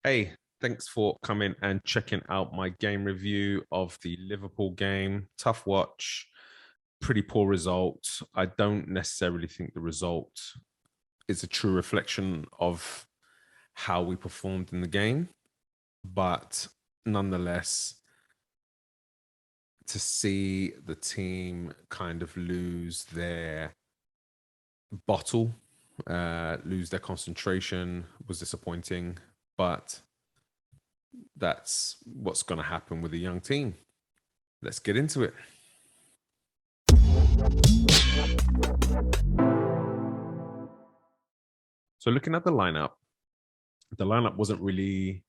Hey, thanks for coming and checking out my game review of the Liverpool game. Tough watch, pretty poor result. I don't necessarily think the result is a true reflection of how we performed in the game, but nonetheless, to see the team kind of lose their bottle, lose their concentration was disappointing, but that's what's going to happen with a young team. Let's get into it. So looking at the lineup wasn't really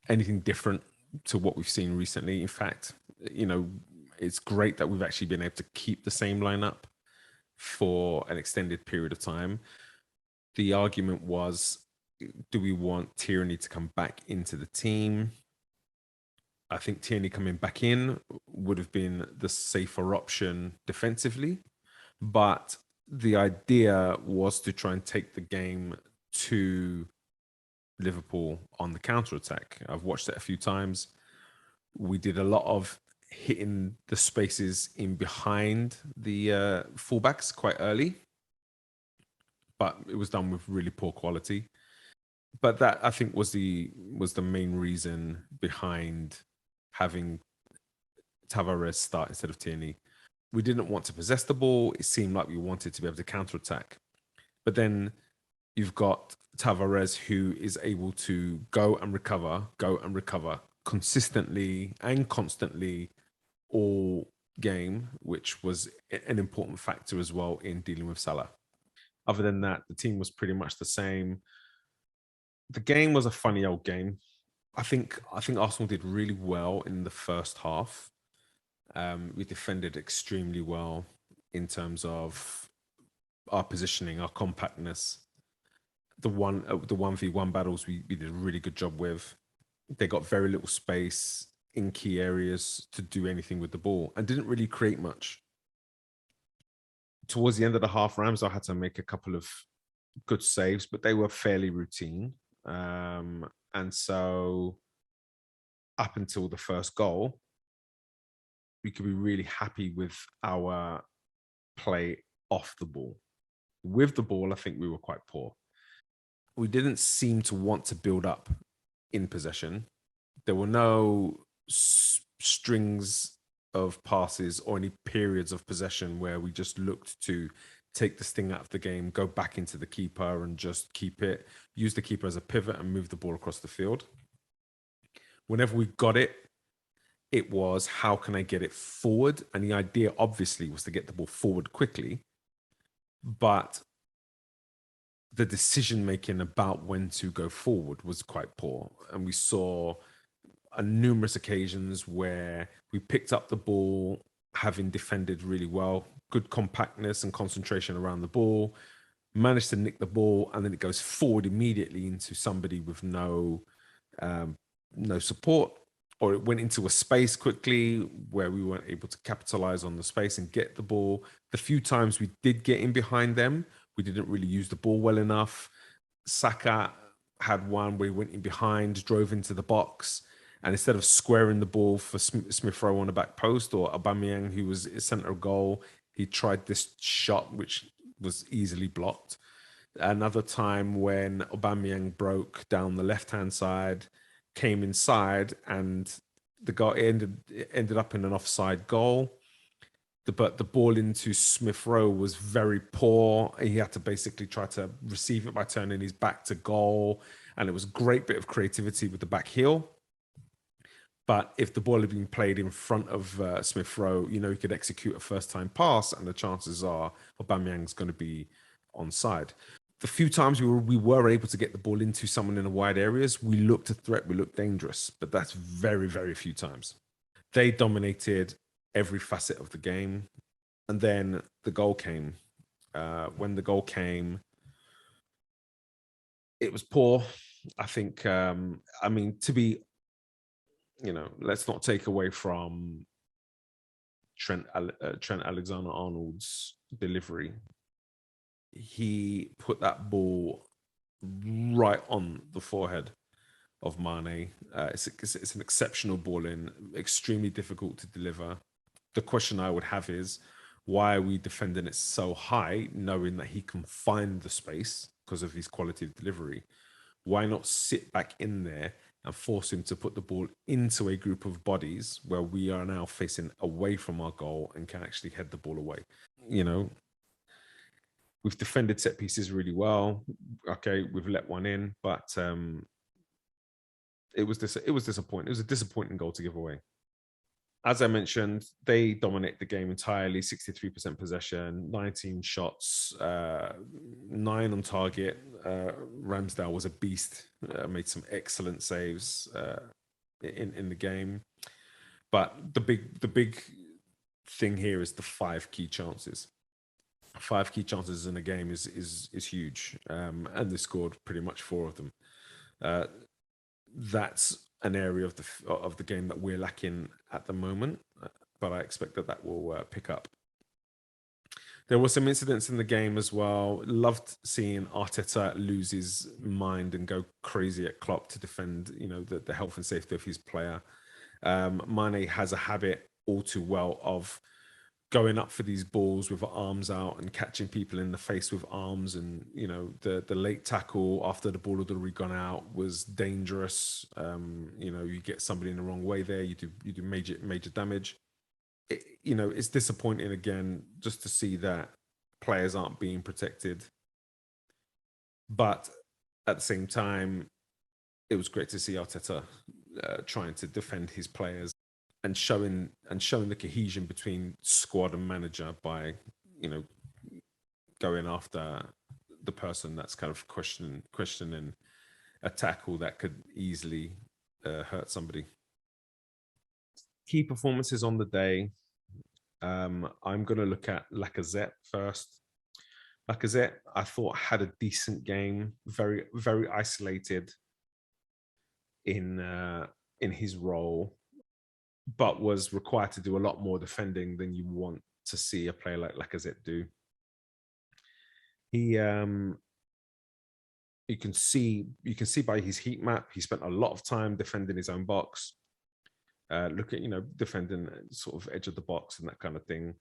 anything different to what we've seen recently. In fact, you know, it's great that we've actually been able to keep the same lineup for an extended period of time. The argument was, do we want Tierney to come back into the team? I think Tierney coming back in would have been the safer option defensively, but the idea was to try and take the game to Liverpool on the counter attack. I've watched it a few times. We did a lot of hitting the spaces in behind the fullbacks quite early, but it was done with really poor quality. But that I think was the main reason behind having Tavares start instead of Tierney. We didn't want to possess the ball. It seemed like we wanted to be able to counter attack. But then you've got Tavares who is able to go and recover consistently and constantly all game, which was an important factor as well in dealing with Salah. Other than that, the team was pretty much the same. The game was a funny old game. I think Arsenal did really well in the first half. We defended extremely well in terms of our positioning, our compactness. The 1v1 battles we did a really good job with. They got very little space in key areas to do anything with the ball and didn't really create much. Towards the end of the half, Ramsdale had to make a couple of good saves, but they were fairly routine. And so up until the first goal, we could be really happy with our play off the ball. With the ball, I think we were quite poor. We didn't seem to want to build up in possession. There were no strings of passes or any periods of possession where we just looked to take this thing out of the game, go back into the keeper and just keep it, use the keeper as a pivot and move the ball across the field. Whenever we got it, it was how can I get it forward? And the idea obviously was to get the ball forward quickly, but the decision making about when to go forward was quite poor. And we saw on numerous occasions where we picked up the ball, having defended really well, good compactness and concentration around the ball, managed to nick the ball, and then it goes forward immediately into somebody with no support, or it went into a space quickly where we weren't able to capitalize on the space and get the ball. The few times we did get in behind them, we didn't really use the ball well enough. Saka had one where he went in behind, drove into the box, and instead of squaring the ball for Smith Rowe on the back post or Aubameyang, who was center of goal, he tried this shot which was easily blocked. Another time when Aubameyang broke down the left hand side, came inside, and the goal ended up in an offside goal. But the ball into Smith Rowe was very poor. He had to basically try to receive it by turning his back to goal, and it was a great bit of creativity with the back heel. But if the ball had been played in front of Smith Rowe, he could execute a first time pass, and the chances are Aubameyang's going to be onside. The few times we were able to get the ball into someone in the wide areas, we looked a threat, we looked dangerous, but that's very, very few times. They dominated every facet of the game. And then the goal came. When the goal came, it was poor. I think, I mean, let's not take away from Trent Alexander Arnold's delivery. He put that ball right on the forehead of Mane. It's an exceptional ball in, extremely difficult to deliver. The question I would have is, why are we defending it so high, knowing that he can find the space because of his quality of delivery? Why not sit back in there and force him to put the ball into a group of bodies where we are now facing away from our goal and can actually head the ball away? You know, we've defended set pieces really well. Okay, we've let one in, but it was disappointing. It was a disappointing goal to give away. As I mentioned, they dominate the game entirely, 63% possession, 19 shots, 9 on target. Ramsdale was a beast, made some excellent saves in the game. But the big thing here is the 5 key chances. 5 key chances in a game is huge, and they scored pretty much 4 of them. That's an area of the game that we're lacking at the moment, but I expect that will pick up. There were some incidents in the game as well. Loved seeing Arteta lose his mind and go crazy at Klopp to defend, the health and safety of his player. Mane has a habit all too well of going up for these balls with arms out and catching people in the face with arms, and the late tackle after the ball had already gone out was dangerous. You get somebody in the wrong way there, you do major damage. It's disappointing again just to see that players aren't being protected, but at the same time, it was great to see Arteta trying to defend his players and showing the cohesion between squad and manager by going after the person that's kind of questioning a tackle that could easily hurt somebody. Key performances on the day. I'm going to look at Lacazette first. Lacazette, I thought, had a decent game, very very isolated in his role, but was required to do a lot more defending than you want to see a player like Lacazette do. He, you can see by his heat map, he spent a lot of time defending his own box. Look at defending sort of edge of the box and that kind of thing,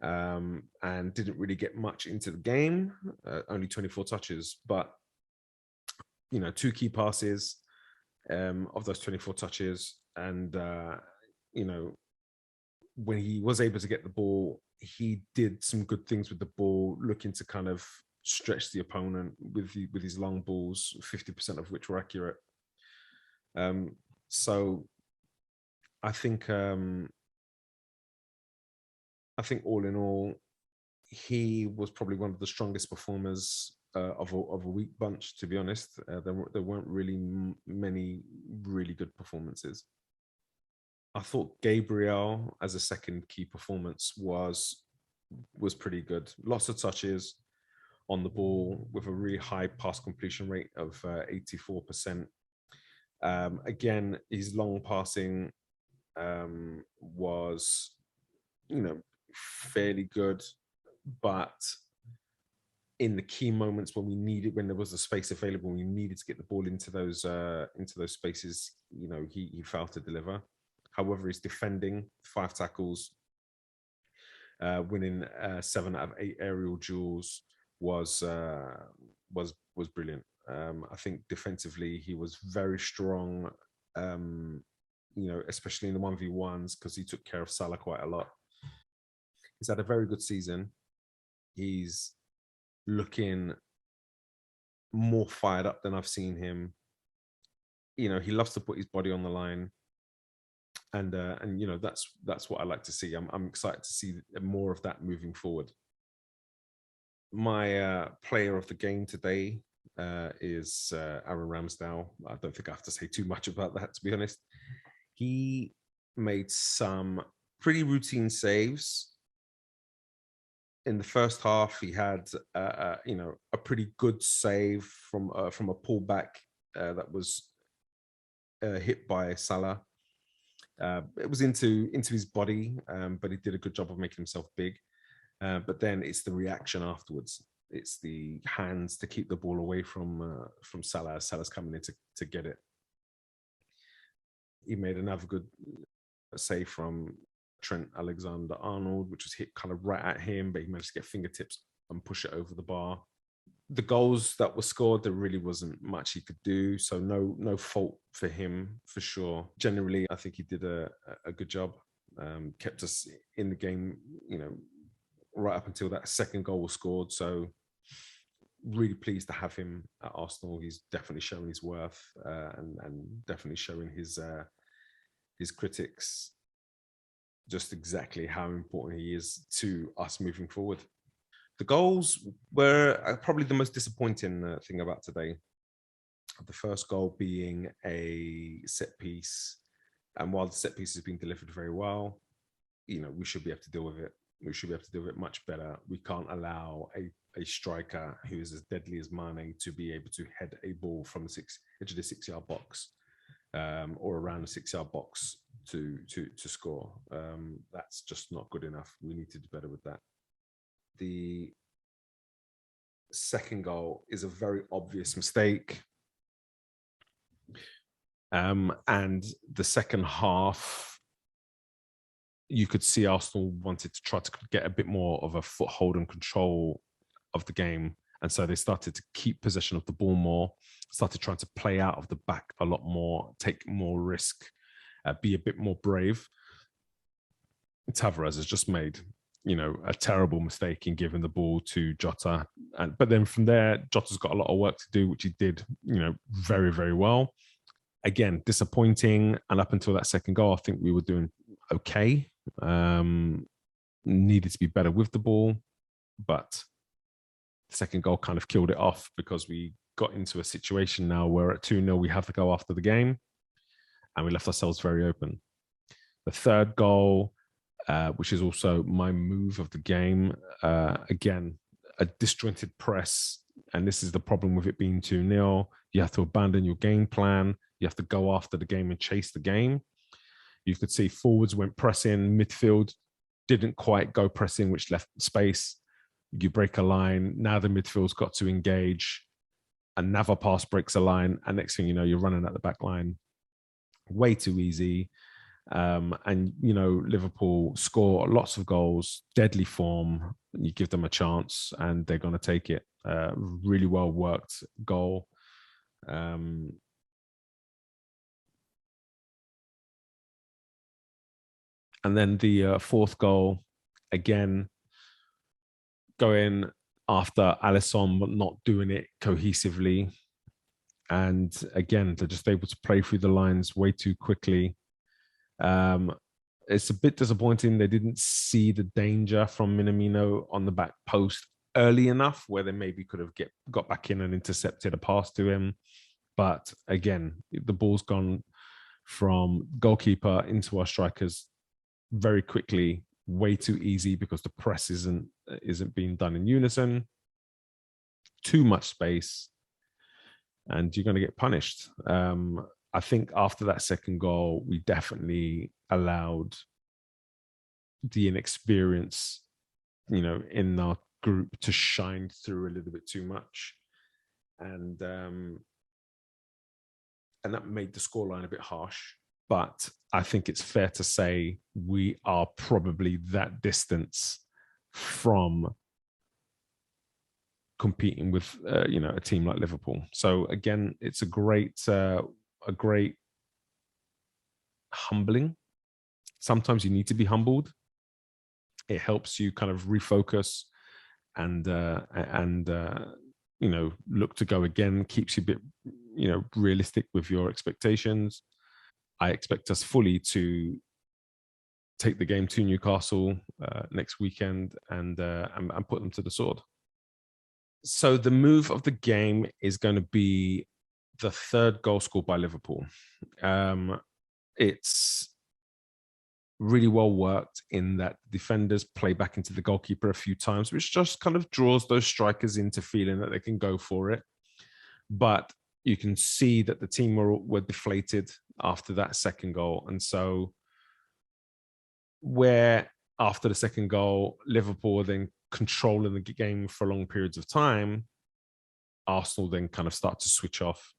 and didn't really get much into the game. Only 24 touches, but 2 key passes of those 24 touches, and when he was able to get the ball, he did some good things with the ball, looking to kind of stretch the opponent with his long balls, 50% of which were accurate. So I think all in all, he was probably one of the strongest performers of a weak bunch, to be honest. There weren't really many really good performances. I thought Gabriel as a second key performance was pretty good. Lots of touches on the ball with a really high pass completion rate of 84%. Again, his long passing was, fairly good, but in the key moments when there was a space available, we needed to get the ball into those spaces, he failed to deliver. However, his defending, 5 tackles, winning 7 out of 8 aerial duels was brilliant. I think defensively he was very strong, especially in the 1v1s, because he took care of Salah quite a lot. He's had a very good season. He's looking more fired up than I've seen him. He loves to put his body on the line, and that's what I like to see. I'm excited to see more of that moving forward. My player of the game today is Aaron Ramsdale. I don't think I have to say too much about that, to be honest. He made some pretty routine saves. In the first half, he had a pretty good save from a pullback that was hit by Salah. It was into his body, but he did a good job of making himself big. But then it's the reaction afterwards. It's the hands to keep the ball away from Salah. Salah's coming in to get it. He made another good save from Trent Alexander-Arnold, which was hit kind of right at him, but he managed to get fingertips and push it over the bar. The goals that were scored, there really wasn't much he could do, so no fault for him for sure. Generally, I think he did a good job. Kept us in the game, right up until that second goal was scored. So really pleased to have him at Arsenal. He's definitely showing his worth, and definitely showing his critics just exactly how important he is to us moving forward. The goals were probably the most disappointing thing about today. The first goal being a set piece, and while the set piece has been delivered very well, we should be able to deal with it. We should be able to deal with it much better. We can't allow a striker who is as deadly as Mane to be able to head a ball from the edge of the 6-yard box, or around the 6-yard box to score. That's just not good enough. We need to do better with that. The second goal is a very obvious mistake. And the second half, you could see Arsenal wanted to try to get a bit more of a foothold and control of the game. And so they started to keep possession of the ball more, started trying to play out of the back a lot more, take more risk, be a bit more brave. Tavares has just made, a terrible mistake in giving the ball to Jota. But then from there, Jota's got a lot of work to do, which he did, very, very well. Again, disappointing. And up until that second goal, I think we were doing okay. Needed to be better with the ball. But the second goal kind of killed it off, because we got into a situation now where at 2-0, we have to go after the game. And we left ourselves very open. The third goal, which is also my move of the game, again, a disjointed press. And this is the problem with it being 2-0. You have to abandon your game plan. You have to go after the game and chase the game. You could see forwards went pressing, midfield didn't quite go pressing, which left space. You break a line. Now the midfield's got to engage. Another pass breaks a line. And next thing you know, you're running at the back line. Way too easy. And Liverpool score lots of goals, deadly form. You give them a chance and they're going to take it. Really well worked goal. And then the fourth goal, again, going after Alisson, but not doing it cohesively. And again, they're just able to play through the lines way too quickly. It's a bit disappointing they didn't see the danger from Minamino on the back post early enough, where they maybe could have got back in and intercepted a pass to him. But again, the ball's gone from goalkeeper into our strikers very quickly, way too easy, because the press isn't being done in unison. Too much space, and you're going to get punished. I think after that second goal, we definitely allowed the inexperience, in our group to shine through a little bit too much. And that made the scoreline a bit harsh. But I think it's fair to say we are probably that distance from competing with, a team like Liverpool. So again, it's a great humbling. Sometimes you need to be humbled. It helps you kind of refocus and look to go again. Keeps you a bit, realistic with your expectations. I expect us fully to take the game to Newcastle next weekend and put them to the sword. So the move of the game is going to be the third goal scored by Liverpool. It's really well worked in that defenders play back into the goalkeeper a few times, which just kind of draws those strikers into feeling that they can go for it. But you can see that the team were deflated after that second goal. And so where after the second goal, Liverpool were then controlling the game for long periods of time, Arsenal then kind of start to switch off.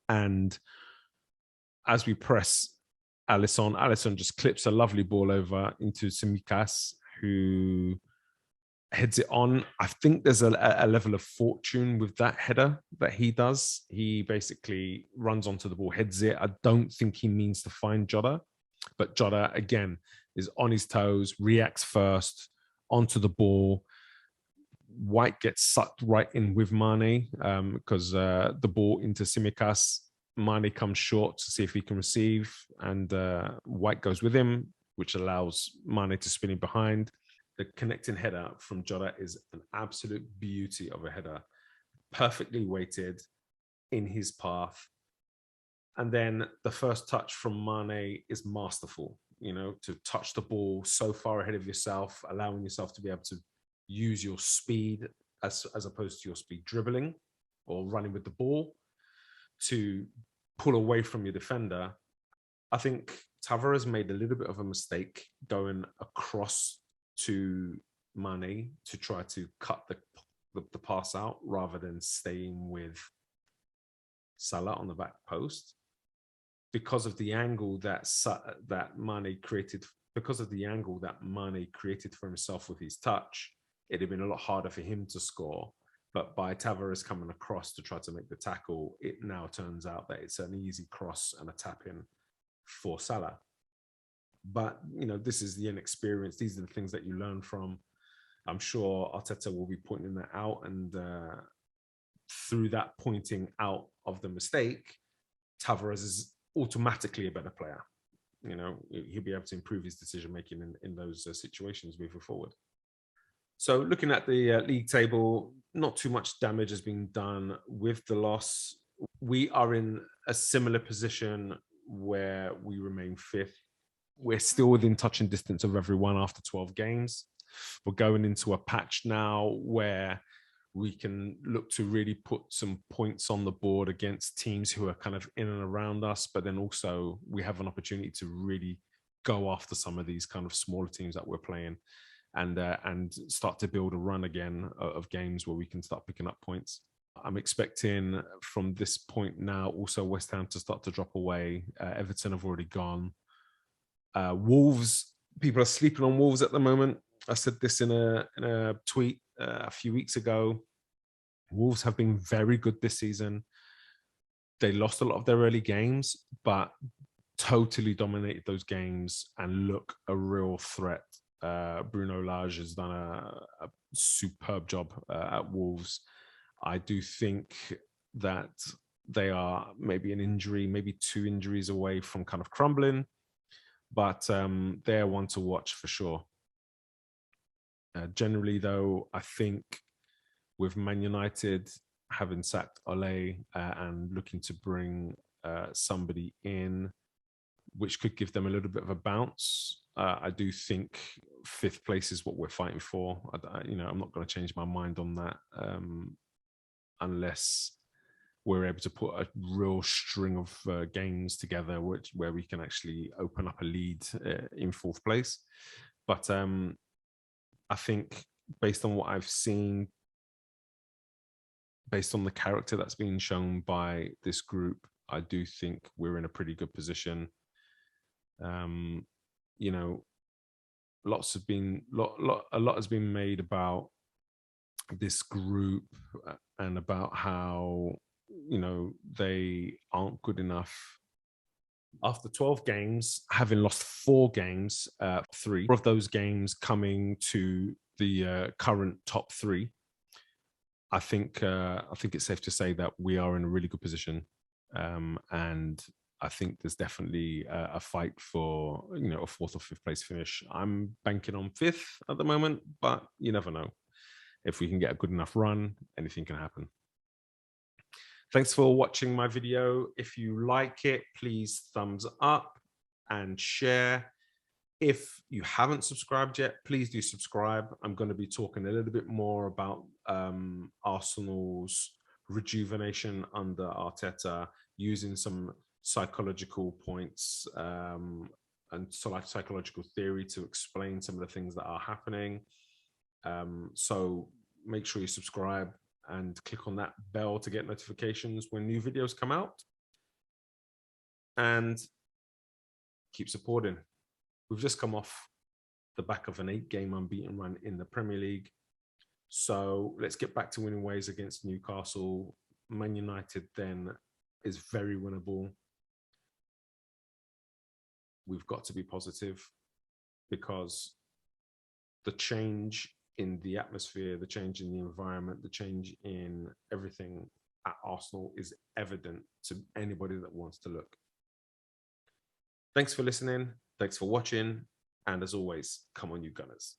And as we press Alisson just clips a lovely ball over into Tsimikas, who heads it on. I think there's a level of fortune with that header that he does. He basically runs onto the ball, heads it. I don't think he means to find Jota, but Jota, again, is on his toes, reacts first, onto the ball. White gets sucked right in with Mane because the ball into Tsimikas. Mane comes short to see if he can receive, and White goes with him, which allows Mane to spin in behind. The connecting header from Jota is an absolute beauty of a header, perfectly weighted in his path. And then the first touch from Mane is masterful, to touch the ball so far ahead of yourself, allowing yourself to be able to use your speed as opposed to your speed dribbling or running with the ball to pull away from your defender. I think Tavares made a little bit of a mistake going across to Mane to try to cut the pass out rather than staying with Salah on the back post, because of the angle that Mane created. Because of the angle that Mane created for himself with his touch, it'd have been a lot harder for him to score. But by Tavares coming across to try to make the tackle, it now turns out that it's an easy cross and a tap in for Salah. But, this is the inexperience. These are the things that you learn from. I'm sure Arteta will be pointing that out. And through that pointing out of the mistake, Tavares is automatically a better player. He'll be able to improve his decision-making in those situations moving forward. So looking at the league table, not too much damage has been done with the loss. We are in a similar position where we remain fifth. We're still within touching distance of everyone after 12 games. We're going into a patch now where we can look to really put some points on the board against teams who are kind of in and around us, but then also we have an opportunity to really go after some of these kind of smaller teams that we're playing and start to build a run again of games where we can start picking up points. I'm expecting from this point now also West Ham to start to drop away. Everton have already gone. Wolves, people are sleeping on Wolves at the moment. I said this in a tweet a few weeks ago. Wolves have been very good this season. They lost a lot of their early games, but totally dominated those games and look a real threat. Bruno Lage has done a superb job at Wolves. I do think that they are maybe an injury, maybe 2 injuries away from kind of crumbling, but they're one to watch for sure. Generally, though, I think with Man United having sacked Ole and looking to bring somebody in, which could give them a little bit of a bounce, I do think 5th place is what we're fighting for. I'm not going to change my mind on that unless we're able to put a real string of games together, where we can actually open up a lead in 4th place. But I think based on what I've seen, based on the character that's being shown by this group, I do think we're in a pretty good position. A lot has been made about this group and about how they aren't good enough. After 12 games, having lost 4 games, 3 of those games coming to the current top 3, I think it's safe to say that we are in a really good position, and I think there's definitely a fight for a 4th or 5th place finish. I'm banking on 5th at the moment, but you never know. If we can get a good enough run, anything can happen. Thanks for watching my video. If you like it, please thumbs up and share. If you haven't subscribed yet, please do subscribe. I'm going to be talking a little bit more about Arsenal's rejuvenation under Arteta, using some psychological points and psychological theory to explain some of the things that are happening. So make sure you subscribe and click on that bell to get notifications when new videos come out. and keep supporting. We've just come off the back of an 8-game unbeaten run in the Premier League. So let's get back to winning ways against Newcastle. Man United then is very winnable. We've got to be positive because the change in the atmosphere, the change in the environment, the change in everything at Arsenal is evident to anybody that wants to look. Thanks for listening. Thanks for watching. And as always, come on, you Gunners.